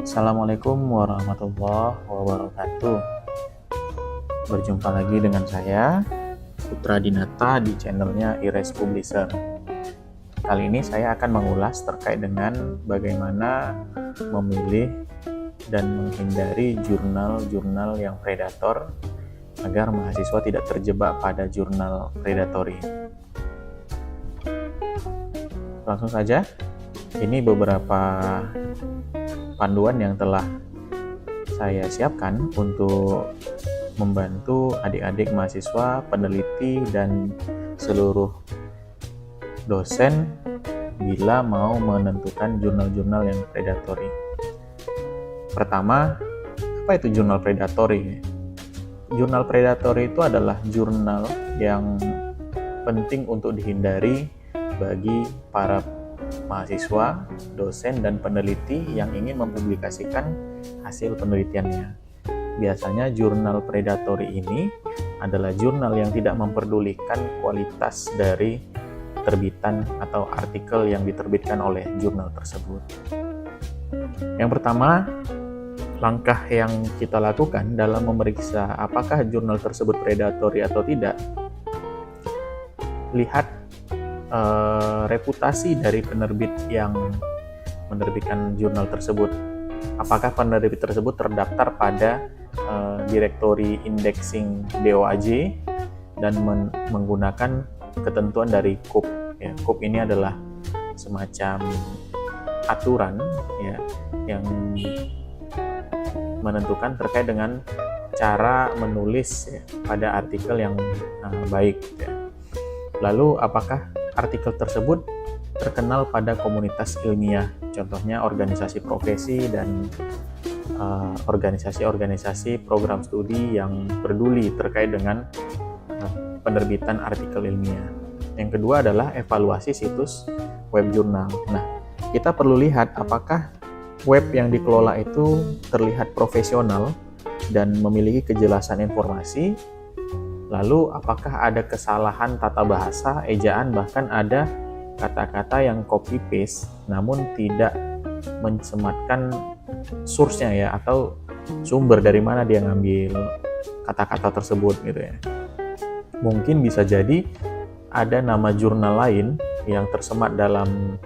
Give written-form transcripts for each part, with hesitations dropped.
Assalamualaikum warahmatullahi wabarakatuh. Berjumpa lagi dengan saya, Putra Dinata, di channelnya Ires Publisher. Kali ini saya akan mengulas terkait dengan bagaimana memilih dan menghindari jurnal-jurnal yang predator agar mahasiswa tidak terjebak pada jurnal predatory. Langsung saja, ini beberapa panduan yang telah saya siapkan untuk membantu adik-adik mahasiswa, peneliti, dan seluruh dosen bila mau menentukan jurnal-jurnal yang predatory. Pertama, apa itu jurnal predatory? Jurnal predatory itu adalah jurnal yang penting untuk dihindari bagi para mahasiswa, dosen, dan peneliti yang ingin mempublikasikan hasil penelitiannya. Biasanya jurnal predatory ini adalah jurnal yang tidak memperdulikan kualitas dari terbitan atau artikel yang diterbitkan oleh jurnal tersebut. Yang pertama, langkah yang kita lakukan dalam memeriksa apakah jurnal tersebut predatory atau tidak, lihat reputasi dari penerbit yang menerbitkan jurnal tersebut. Apakah penerbit tersebut terdaftar pada Directory Indexing DOAJ dan menggunakan ketentuan dari KUP. Ya, KUP ini adalah semacam aturan ya, yang menentukan terkait dengan cara menulis ya, pada artikel yang baik. Ya. Lalu apakah artikel tersebut terkenal pada komunitas ilmiah, contohnya organisasi profesi dan organisasi-organisasi program studi yang peduli terkait dengan penerbitan artikel ilmiah. Yang kedua adalah evaluasi situs web jurnal. Nah, kita perlu lihat apakah web yang dikelola itu terlihat profesional dan memiliki kejelasan informasi. Lalu apakah ada kesalahan tata bahasa, ejaan, bahkan ada kata-kata yang copy paste namun tidak mensematkan source-nya ya, atau sumber dari mana dia ngambil kata-kata tersebut gitu ya. Mungkin bisa jadi ada nama jurnal lain yang tersemat dalam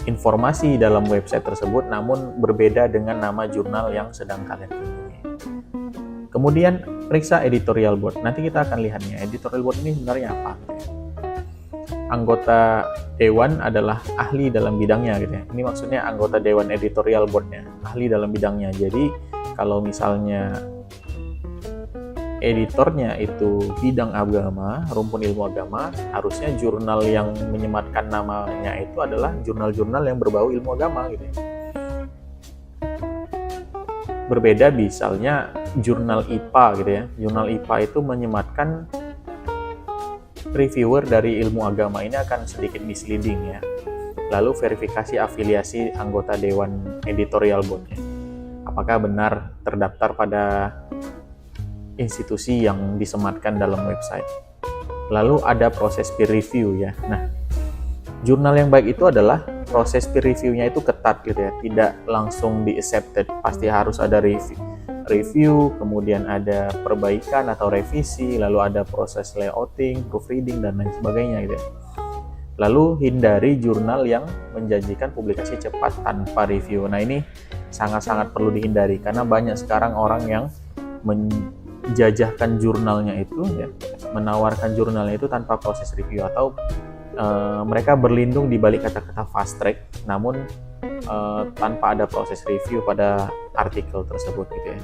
informasi dalam website tersebut namun berbeda dengan nama jurnal yang sedang kalian kunjungi. Kemudian periksa editorial board. Nanti kita akan lihatnya. Editorial board ini sebenarnya apa? Anggota dewan adalah ahli dalam bidangnya gitu ya. Ini maksudnya anggota dewan editorial boardnya, ahli dalam bidangnya. Jadi kalau misalnya editornya itu bidang agama, rumpun ilmu agama, harusnya jurnal yang menyematkan namanya itu adalah jurnal-jurnal yang berbau ilmu agama gitu ya. Berbeda misalnya jurnal IPA gitu ya. Jurnal IPA itu menyematkan reviewer dari ilmu agama, ini akan sedikit misleading ya. Lalu verifikasi afiliasi anggota dewan editorial boardnya. Apakah benar terdaftar pada institusi yang disematkan dalam website. Lalu ada proses peer review ya. Nah, jurnal yang baik itu adalah proses peer review-nya itu ketat gitu ya, tidak langsung di-accepted, pasti harus ada review, kemudian ada perbaikan atau revisi, lalu ada proses layouting, proofreading, dan lain sebagainya gitu ya. Lalu hindari jurnal yang menjanjikan publikasi cepat tanpa review. Nah, ini sangat-sangat perlu dihindari karena banyak sekarang orang yang menjajahkan jurnalnya itu ya, menawarkan jurnalnya itu tanpa proses review, atau mereka berlindung di balik kata-kata fast track namun tanpa ada proses review pada artikel tersebut gitu ya.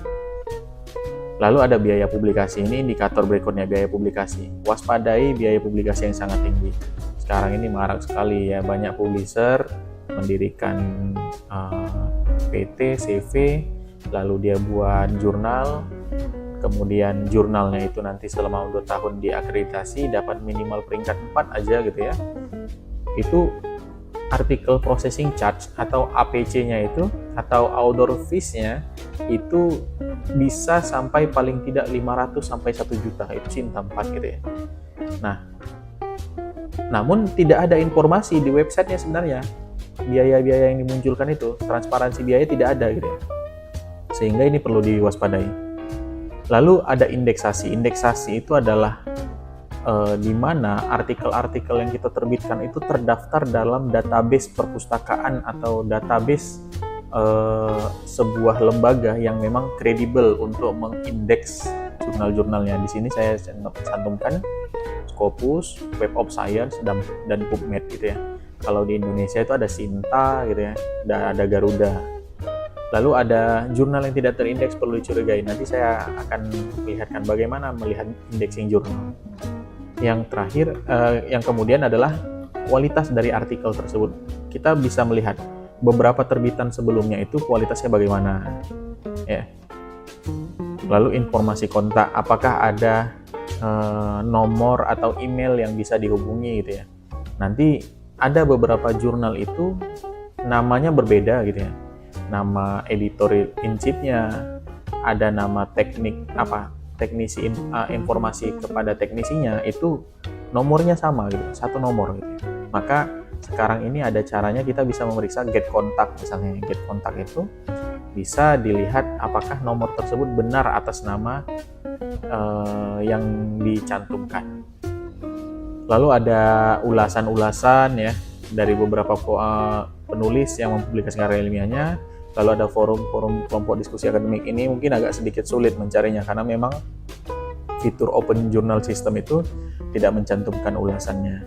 Lalu ada biaya publikasi. Ini indikator berikutnya, biaya publikasi. Waspadai biaya publikasi yang sangat tinggi. Sekarang ini marak sekali ya, banyak publisher mendirikan PT, CV, lalu dia buat jurnal, kemudian jurnalnya itu nanti selama 2 tahun diakreditasi, dapat minimal peringkat 4 aja gitu ya. Itu artikel processing charge atau APC-nya itu, atau author fees-nya itu bisa sampai paling tidak 500 sampai 1 juta, itu cinta 4 gitu ya. Nah, namun tidak ada informasi di websitenya sebenarnya. biaya-biaya yang dimunculkan itu, transparansi biaya tidak ada gitu ya. Sehingga ini perlu diwaspadai. Lalu ada indeksasi. Indeksasi itu adalah di mana artikel-artikel yang kita terbitkan itu terdaftar dalam database perpustakaan atau database sebuah lembaga yang memang kredibel untuk mengindeks jurnal-jurnalnya. Di sini saya cantumkan Scopus, Web of Science, dan PubMed gitu ya. Kalau di Indonesia itu ada Sinta gitu ya, ada Garuda. Lalu ada jurnal yang tidak terindeks perlu dicurigai. Nanti saya akan perlihatkan bagaimana melihat indexing jurnal. Yang terakhir, yang kemudian adalah kualitas dari artikel tersebut. Kita bisa melihat beberapa terbitan sebelumnya itu kualitasnya bagaimana, ya. Lalu informasi kontak, apakah ada nomor atau email yang bisa dihubungi gitu ya. Nanti ada beberapa jurnal itu namanya berbeda gitu ya. Nama editor in chief-nya, ada nama teknisi informasi kepada teknisinya itu nomornya sama gitu, satu nomor gitu. Maka sekarang ini ada caranya kita bisa memeriksa get contact misalnya. Get contact itu bisa dilihat apakah nomor tersebut benar atas nama yang dicantumkan. Lalu ada ulasan-ulasan ya dari beberapa penulis yang mempublikasikan karya ilmiahnya. Lalu ada forum-forum kelompok diskusi akademik. Ini mungkin agak sedikit sulit mencarinya karena memang fitur Open Journal System itu tidak mencantumkan ulasannya.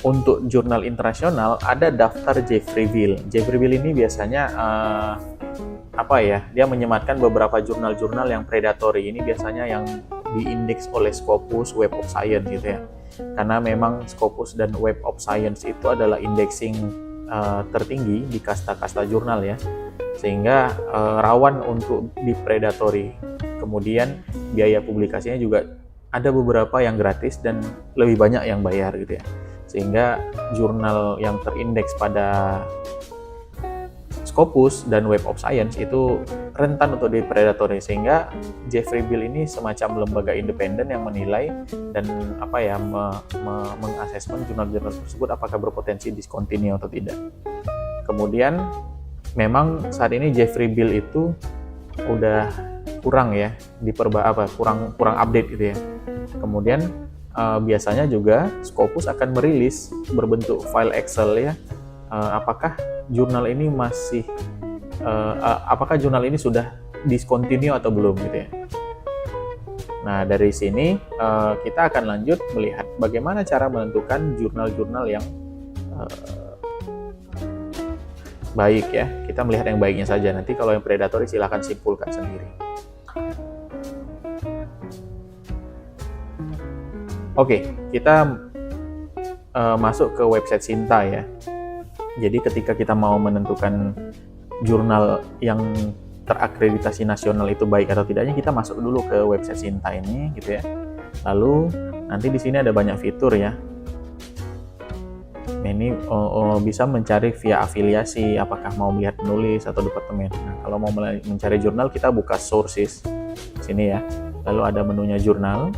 Untuk jurnal internasional ada daftar Jeffreyville. Jeffreyville ini biasanya dia menyematkan beberapa jurnal-jurnal yang predatory. Ini biasanya yang diindeks oleh Scopus, Web of Science gitu ya. Karena memang Scopus dan Web of Science itu adalah indexing tertinggi di kasta-kasta jurnal ya. Sehingga rawan untuk dipredatory. Kemudian biaya publikasinya juga ada beberapa yang gratis dan lebih banyak yang bayar gitu ya. Sehingga jurnal yang terindeks pada Scopus dan Web of Science itu rentan untuk dipredatory, sehingga Jeffreyville ini semacam lembaga independen yang menilai dan mengasesmen jurnal-jurnal tersebut apakah berpotensi discontinue atau tidak. Kemudian memang saat ini Jeffreyville itu udah kurang ya kurang update gitu ya. Kemudian biasanya juga Scopus akan merilis berbentuk file Excel ya, apakah jurnal ini apakah jurnal ini sudah discontinue atau belum gitu ya. Nah dari sini kita akan lanjut melihat bagaimana cara menentukan jurnal-jurnal yang baik ya. Kita melihat yang baiknya saja, nanti kalau yang predatory silahkan simpulkan sendiri. Oke, kita masuk ke website Sinta ya. Jadi ketika kita mau menentukan jurnal yang terakreditasi nasional itu baik atau tidaknya, kita masuk dulu ke website Sinta ini gitu ya. Lalu nanti di sini ada banyak fitur ya. Ini bisa mencari via afiliasi, apakah mau melihat penulis atau departemen. Nah, kalau mau mencari jurnal kita buka sources sini ya. Lalu ada menunya jurnal.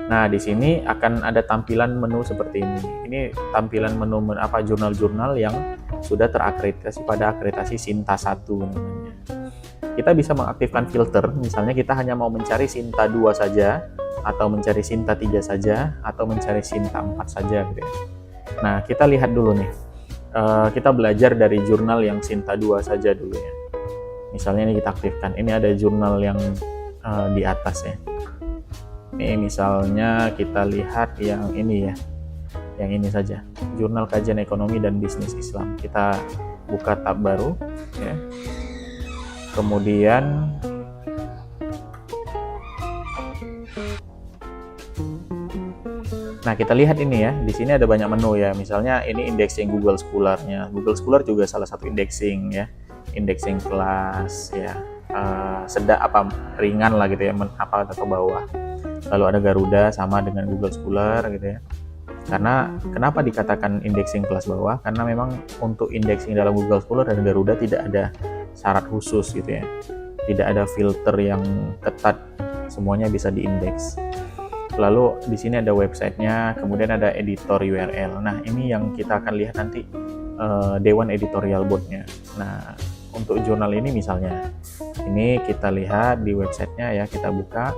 Nah, di sini akan ada tampilan menu seperti ini. Ini tampilan menu jurnal-jurnal yang sudah terakreditasi pada akreditasi Sinta 1 namanya. Kita bisa mengaktifkan filter, misalnya kita hanya mau mencari Sinta 2 saja, atau mencari Sinta 3 saja, atau mencari Sinta 4 saja gitu ya. Nah, kita lihat dulu nih. Kita belajar dari jurnal yang Sinta 2 saja dulu ya. Misalnya ini kita aktifkan. Ini ada jurnal yang di atas ya. Ini misalnya kita lihat yang ini ya, yang ini saja, Jurnal Kajian Ekonomi dan Bisnis Islam. Kita buka tab baru ya. Kemudian nah kita lihat ini ya, di sini ada banyak menu ya. Misalnya ini indexing Google Scholar-nya. Google Scholar juga salah satu indexing ya, indexing kelas ya, ringan lah gitu ya, atau bawah. Lalu ada Garuda sama dengan Google Scholar gitu ya. Karena kenapa dikatakan indexing kelas bawah? Karena memang untuk indexing dalam Google Scholar dan Garuda tidak ada syarat khusus gitu ya. Tidak ada filter yang ketat, semuanya bisa diindeks. Lalu di sini ada websitenya, kemudian ada editor URL. Nah ini yang kita akan lihat nanti Dewan Editorial Board-nya. Nah, untuk jurnal ini misalnya, ini kita lihat di websitenya ya, kita buka,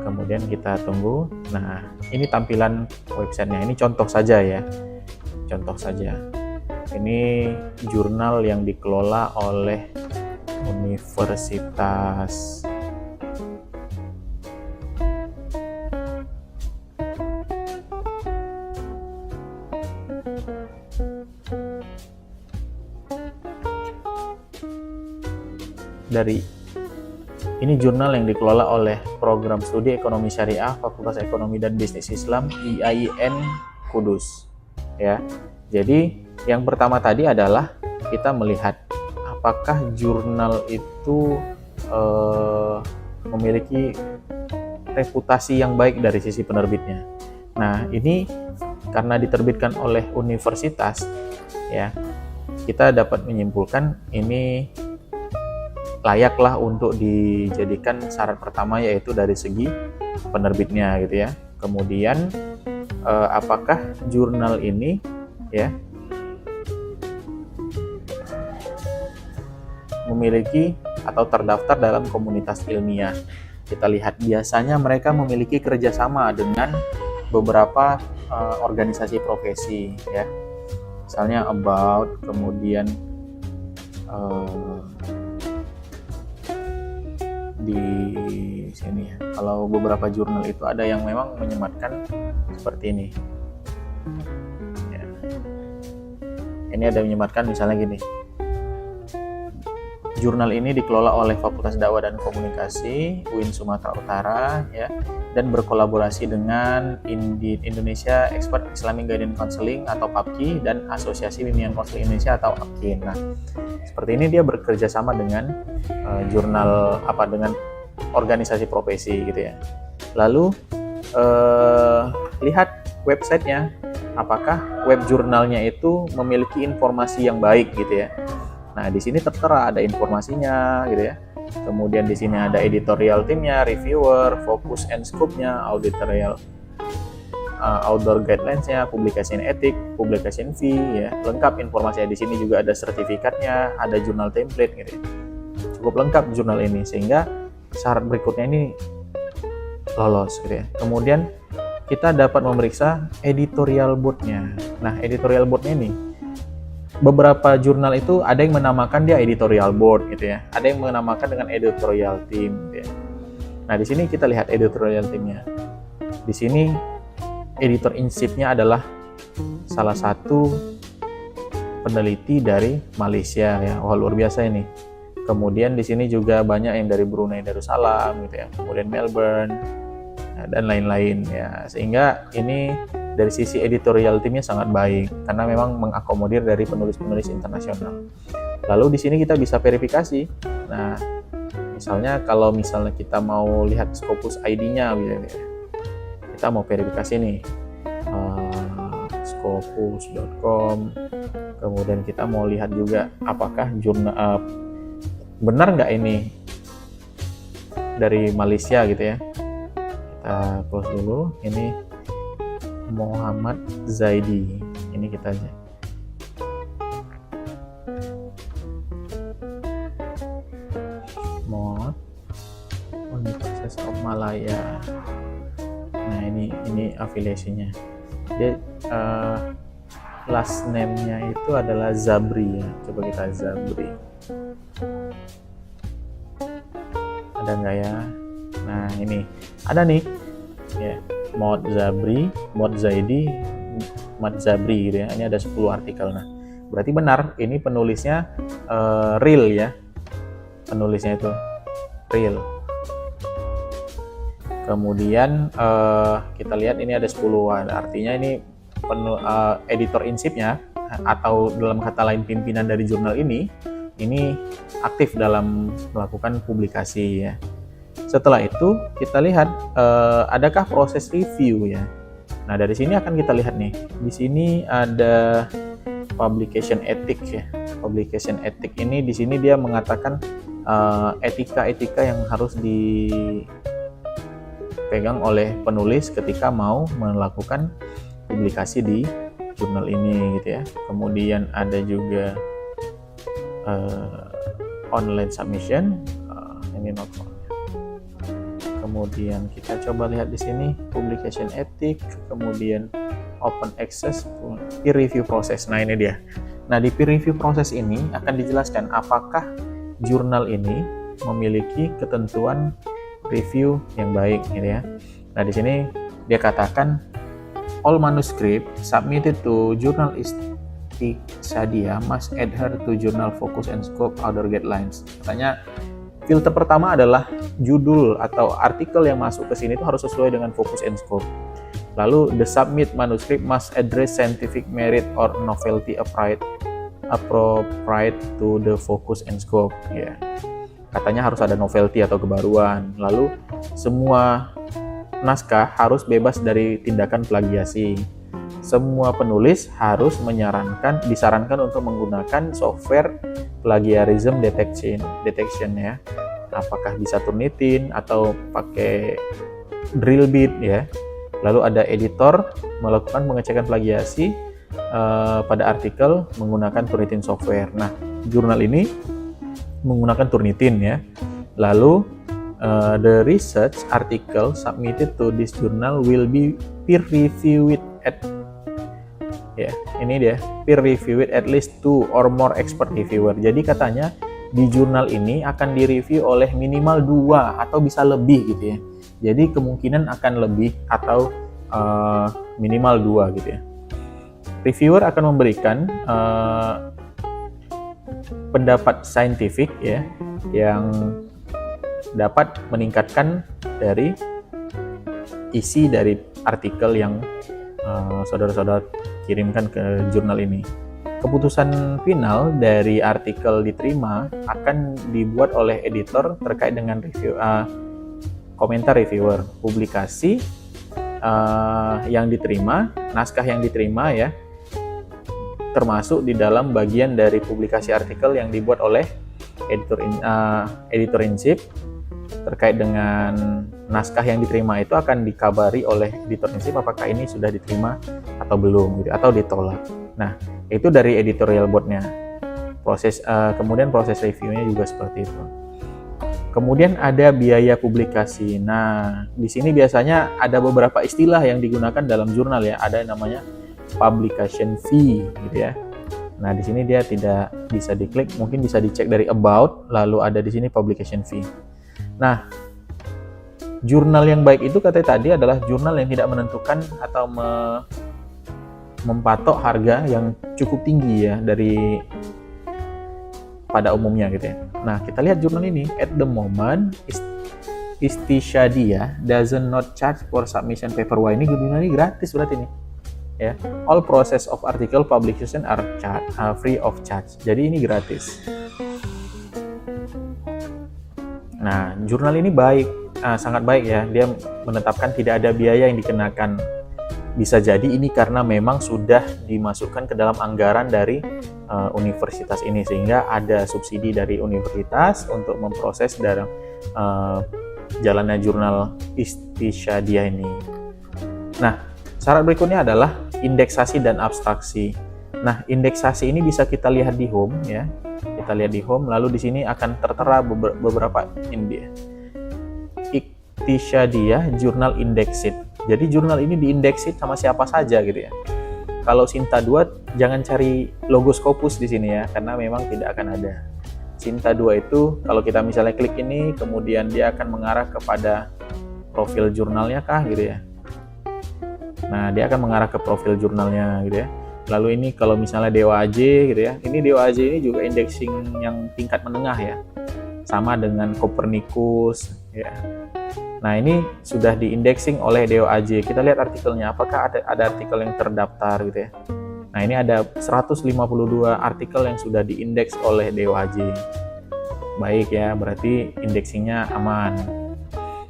kemudian kita tunggu. Nah, ini tampilan websitenya, ini contoh saja ya, contoh saja. Ini jurnal yang dikelola oleh Universitas ini jurnal yang dikelola oleh Program Studi Ekonomi Syariah Fakultas Ekonomi dan Bisnis Islam IAIN Kudus ya. Jadi yang pertama tadi adalah kita melihat apakah jurnal itu memiliki reputasi yang baik dari sisi penerbitnya. Nah, ini karena diterbitkan oleh universitas ya, kita dapat menyimpulkan ini layaklah untuk dijadikan syarat pertama, yaitu dari segi penerbitnya gitu ya. Kemudian apakah jurnal ini ya memiliki atau terdaftar dalam komunitas ilmiah. Kita lihat biasanya mereka memiliki kerjasama dengan beberapa organisasi profesi ya, misalnya About, kemudian di sini ya, kalau beberapa jurnal itu ada yang memang menyematkan seperti ini ya. Ini ada menyematkan misalnya gini, jurnal ini dikelola oleh Fakultas Dakwah dan Komunikasi UIN Sumatera Utara ya, dan berkolaborasi dengan Indonesia Expert Islamic Guidance Counseling atau PAPKI dan Asosiasi Bimbingan Konseling Indonesia atau APKIN. Nah, seperti ini dia bekerja sama dengan jurnal dengan organisasi profesi gitu ya. Lalu lihat websitenya, apakah web jurnalnya itu memiliki informasi yang baik gitu ya. Nah, di sini tertera ada informasinya gitu ya. Kemudian di sini ada editorial timnya, reviewer, focus and scope-nya, editorial outdoor guidelines-nya, publication etik, publication fee ya. Lengkap informasinya. Di sini juga ada sertifikatnya, ada jurnal template gitu ya. Cukup lengkap jurnal ini sehingga syarat berikutnya ini lolos gitu ya. Kemudian kita dapat memeriksa editorial board-nya. Nah, editorial board-nya ini beberapa jurnal itu ada yang menamakan dia editorial board gitu ya, ada yang menamakan dengan editorial team gitu ya. Nah, di sini kita lihat editorial teamnya. Di sini editor in chief-nya adalah salah satu peneliti dari Malaysia ya. Wah, luar biasa ini. Kemudian di sini juga banyak yang dari Brunei Darussalam gitu ya, kemudian Melbourne dan lain-lain ya. Sehingga ini dari sisi editorial timnya sangat baik karena memang mengakomodir dari penulis-penulis internasional. Lalu di sini kita bisa verifikasi. Nah, misalnya kalau kita mau lihat Scopus ID-nya gitu ya. Kita mau verifikasi nih. Scopus.com. Kemudian kita mau lihat juga apakah jurnal benar nggak ini dari Malaysia gitu ya. Kita close dulu. Ini Muhammad Zaidi, ini kita aja. Universitas of Malaya. Nah, ini afiliasinya. Dia last name-nya itu adalah Zabri ya. Coba kita Zabri. Ada nggak ya? Nah, ini ada nih. Ya. Muhammad Zaidi, Muhammad Zabri gitu ya. Ini ada 10 artikel. Nah, berarti benar ini penulisnya real ya. Penulisnya itu real. Kemudian kita lihat ini ada 10-an. Artinya ini editor in chief-nya atau dalam kata lain pimpinan dari jurnal ini aktif dalam melakukan publikasi ya. Setelah itu kita lihat adakah proses review ya. Nah, dari sini akan kita lihat nih. Di sini ada publication ethic ya. Publication ethic ini di sini dia mengatakan etika-etika yang harus dipegang oleh penulis ketika mau melakukan publikasi di jurnal ini gitu ya. Kemudian ada juga online submission, ini not found. Kemudian kita coba lihat di sini publication ethic, kemudian open access, peer review process. Nah ini dia. Nah di peer review process ini akan dijelaskan apakah jurnal ini memiliki ketentuan review yang baik gitu ya. Nah di sini dia katakan all manuscript submitted to journal Istiqsadiyah must adhere to journal focus and scope order guidelines. Katanya filter pertama adalah judul atau artikel yang masuk ke sini itu harus sesuai dengan focus and scope. Lalu the submit manuscript must address scientific merit or novelty appropriate to the focus and scope. Ya. Katanya harus ada novelty atau kebaruan. Lalu semua naskah harus bebas dari tindakan plagiasi. Semua penulis harus disarankan untuk menggunakan software plagiarism detection ya. Apakah bisa Turnitin atau pakai Drillbit ya. Lalu ada editor melakukan pengecekan plagiasi pada artikel menggunakan Turnitin software. Nah, jurnal ini menggunakan Turnitin ya. Lalu the research article submitted to this journal will be peer reviewed peer reviewed at least 2 or more expert reviewer. Jadi katanya di jurnal ini akan direview oleh minimal 2 atau bisa lebih gitu ya. Jadi kemungkinan akan lebih atau minimal 2 gitu ya. Reviewer akan memberikan pendapat saintifik ya yang dapat meningkatkan dari isi dari artikel yang saudara-saudara kirimkan ke jurnal ini. Keputusan final dari artikel diterima akan dibuat oleh editor terkait dengan review komentar reviewer. Publikasi yang diterima, naskah yang diterima ya, termasuk di dalam bagian dari publikasi artikel yang dibuat oleh editor in chief. Terkait dengan naskah yang diterima itu akan dikabari oleh editor in chief apakah ini sudah diterima atau belum gitu, atau ditolak. Nah, itu dari editorial boardnya. Kemudian proses reviewnya juga seperti itu. Kemudian ada biaya publikasi. Nah, di sini biasanya ada beberapa istilah yang digunakan dalam jurnal ya. Ada yang namanya publication fee gitu ya. Nah, di sini dia tidak bisa diklik, mungkin bisa dicek dari about, lalu ada di sini publication fee. Nah, jurnal yang baik itu katanya tadi adalah jurnal yang tidak menentukan atau mempatok harga yang cukup tinggi ya dari pada umumnya gitu ya. Nah, kita lihat jurnal ini. At the moment, Istiqsadiyah doesn't not charge for submission paper. Wah, ini jurnal ini gratis berarti ini. Ya, all process of article publication are free of charge. Jadi ini gratis. Nah, jurnal ini baik, sangat baik ya. Dia menetapkan tidak ada biaya yang dikenakan. Bisa jadi ini karena memang sudah dimasukkan ke dalam anggaran dari universitas ini, sehingga ada subsidi dari universitas untuk memproses dalam jalannya jurnal Istiqsadiyah ini. Nah, syarat berikutnya adalah indeksasi dan abstraksi. Nah, indeksasi ini bisa kita lihat di home ya. Kita lihat di home, lalu di sini akan tertera beberapa Istiqsadiyah Journal Indexed. Jadi jurnal ini diindeksid sama siapa saja gitu ya. Kalau Sinta 2 jangan cari logo Scopus di sini ya, karena memang tidak akan ada. Sinta 2 itu kalau kita misalnya klik ini, kemudian dia akan mengarah kepada profil jurnalnya kah gitu ya. Nah, dia akan mengarah ke profil jurnalnya gitu ya. Lalu ini kalau misalnya Dewa AJ gitu ya. Ini Dewa AJ ini juga indexing yang tingkat menengah ya. Sama dengan Copernicus ya. Nah, ini sudah diindexing oleh Dewa AJ. Kita lihat artikelnya, apakah ada artikel yang terdaftar gitu ya. Nah, ini ada 152 artikel yang sudah diindeks oleh Dewa AJ. Baik ya, berarti indexingnya aman.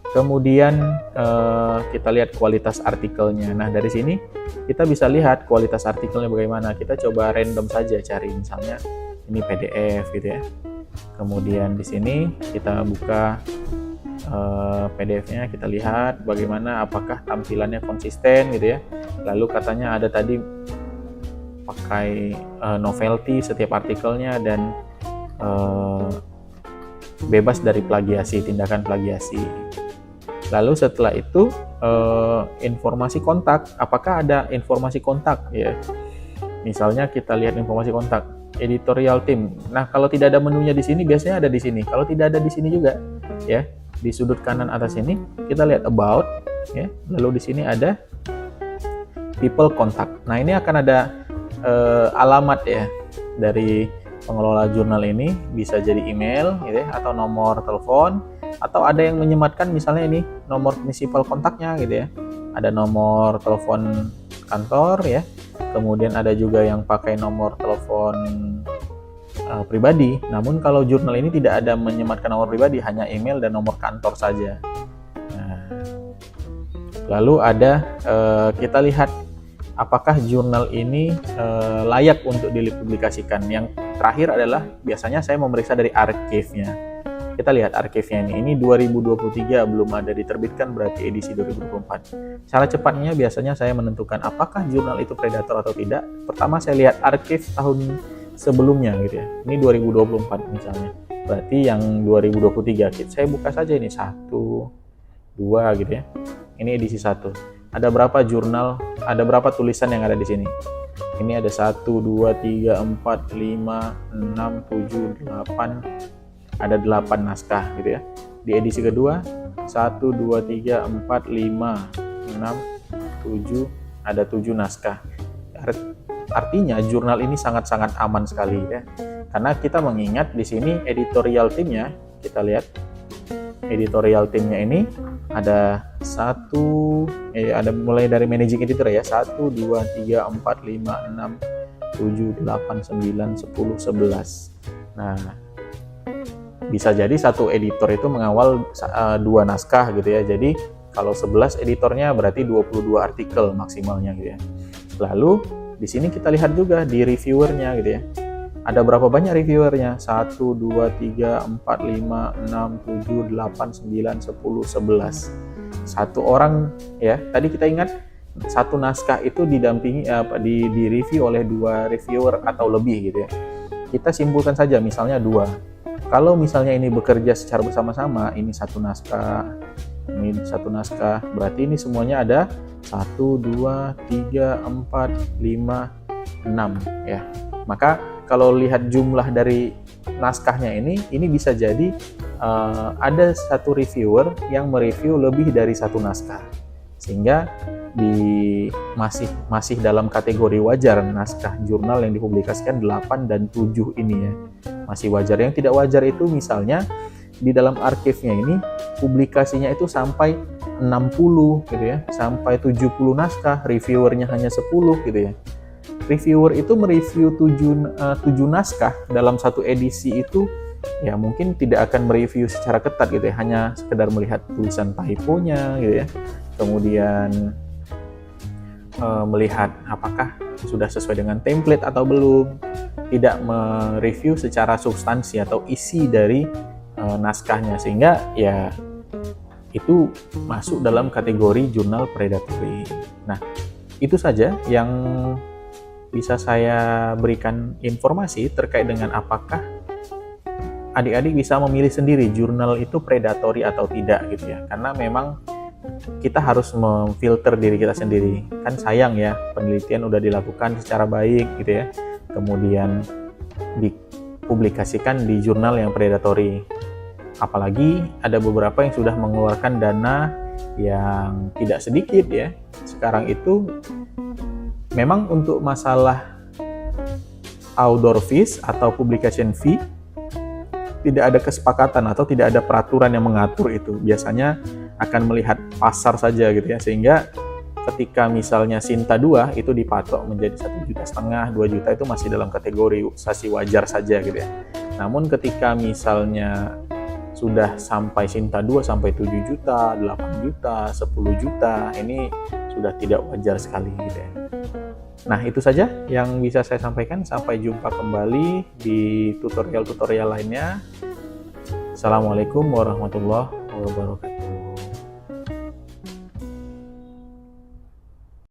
Kemudian kita lihat kualitas artikelnya. Nah, dari sini kita bisa lihat kualitas artikelnya bagaimana. Kita coba random saja cari, misalnya ini PDF gitu ya. Kemudian di sini kita buka PDF-nya, kita lihat bagaimana, apakah tampilannya konsisten gitu ya. Lalu katanya ada tadi memakai novelty setiap artikelnya, dan bebas dari plagiasi, tindakan plagiasi. Lalu setelah itu informasi kontak, apakah ada informasi kontak ya? Misalnya kita lihat informasi kontak, editorial team. Nah, kalau tidak ada menunya di sini, biasanya ada di sini. Kalau tidak ada di sini juga, ya, di sudut kanan atas ini kita lihat about, ya. Lalu di sini ada people contact. Nah, ini akan ada alamat ya dari pengelola jurnal ini, bisa jadi email, gitu ya, atau nomor telepon, atau ada yang menyematkan misalnya ini nomor prinsipal kontaknya, gitu ya. Ada nomor telepon kantor ya. Kemudian ada juga yang pakai nomor telepon pribadi. Namun kalau jurnal ini tidak ada menyematkan nomor pribadi, hanya email dan nomor kantor saja. Nah, lalu ada kita lihat apakah jurnal ini layak untuk dipublikasikan. Yang terakhir adalah biasanya saya memeriksa dari archive-nya. Kita lihat archive-nya ini 2023 belum ada diterbitkan, berarti edisi 2024. Cara cepatnya biasanya saya menentukan apakah jurnal itu predator atau tidak. Pertama saya lihat archive tahun sebelumnya gitu ya. Ini 2024 misalnya. Berarti yang 2023 saya buka saja ini 1, 2 gitu ya. Ini edisi 1. Ada berapa jurnal, ada berapa tulisan yang ada di sini? Ini ada 1, 2, 3, 4, 5, 6, 7, 8, ada 8 naskah gitu ya. Di edisi kedua 1, 2, 3, 4, 5, 6, 7, ada 7 naskah. Artinya jurnal ini sangat-sangat aman sekali ya. Karena kita mengingat di sini editorial timnya, kita lihat editorial timnya ini ada ada mulai dari managing editor ya, 1, 2, 3, 4, 5, 6, 7, 8, 9, 10, 11. Nah, bisa jadi satu editor itu mengawal 2 naskah gitu ya. Jadi kalau 11 editornya berarti 22 artikel maksimalnya gitu ya. Lalu di sini kita lihat juga di reviewernya gitu ya. Ada berapa banyak reviewernya? 1, 2, 3, 4, 5, 6, 7, 8, 9, 10, 11. Satu orang ya. Tadi kita ingat satu naskah itu didampingi di review oleh 2 reviewer atau lebih gitu ya. Kita simpulkan saja misalnya 2. Kalau misalnya ini bekerja secara bersama-sama, ini satu naskah, ini satu naskah, berarti ini semuanya ada 1, 2, 3, 4, 5, 6 ya. Maka kalau lihat jumlah dari naskahnya ini bisa jadi ada satu reviewer yang mereview lebih dari satu naskah, sehingga masih dalam kategori wajar naskah jurnal yang dipublikasikan 8 dan 7 ini ya. Masih wajar. Yang tidak wajar itu misalnya di dalam archive-nya ini publikasinya itu sampai 60 gitu ya, sampai 70 naskah, reviewernya hanya 10 gitu ya. Reviewer itu mereview 7 naskah dalam satu edisi itu ya mungkin tidak akan mereview secara ketat gitu ya, hanya sekedar melihat tulisan typonya gitu ya. Kemudian melihat apakah sudah sesuai dengan template atau belum, tidak mereview secara substansi atau isi dari naskahnya, sehingga ya itu masuk dalam kategori jurnal predatory. Nah, itu saja yang bisa saya berikan informasi terkait dengan apakah adik-adik bisa memilih sendiri jurnal itu predatory atau tidak gitu ya. Karena memang kita harus memfilter diri kita sendiri. Kan sayang ya, penelitian udah dilakukan secara baik gitu ya, kemudian dipublikasikan di jurnal yang predatory. Apalagi ada beberapa yang sudah mengeluarkan dana yang tidak sedikit ya. Sekarang itu memang untuk masalah author fees atau publication fee tidak ada kesepakatan atau tidak ada peraturan yang mengatur itu. Biasanya akan melihat pasar saja gitu ya, sehingga ketika misalnya Sinta 2 itu dipatok menjadi 1,5 juta, 2 juta itu masih dalam kategori sasi wajar saja gitu ya. Namun ketika misalnya sudah sampai Sinta 2 sampai 7 juta, 8 juta, 10 juta, ini sudah tidak wajar sekali gitu ya. Nah, itu saja yang bisa saya sampaikan. Sampai jumpa kembali di tutorial-tutorial lainnya. Assalamualaikum warahmatullahi wabarakatuh.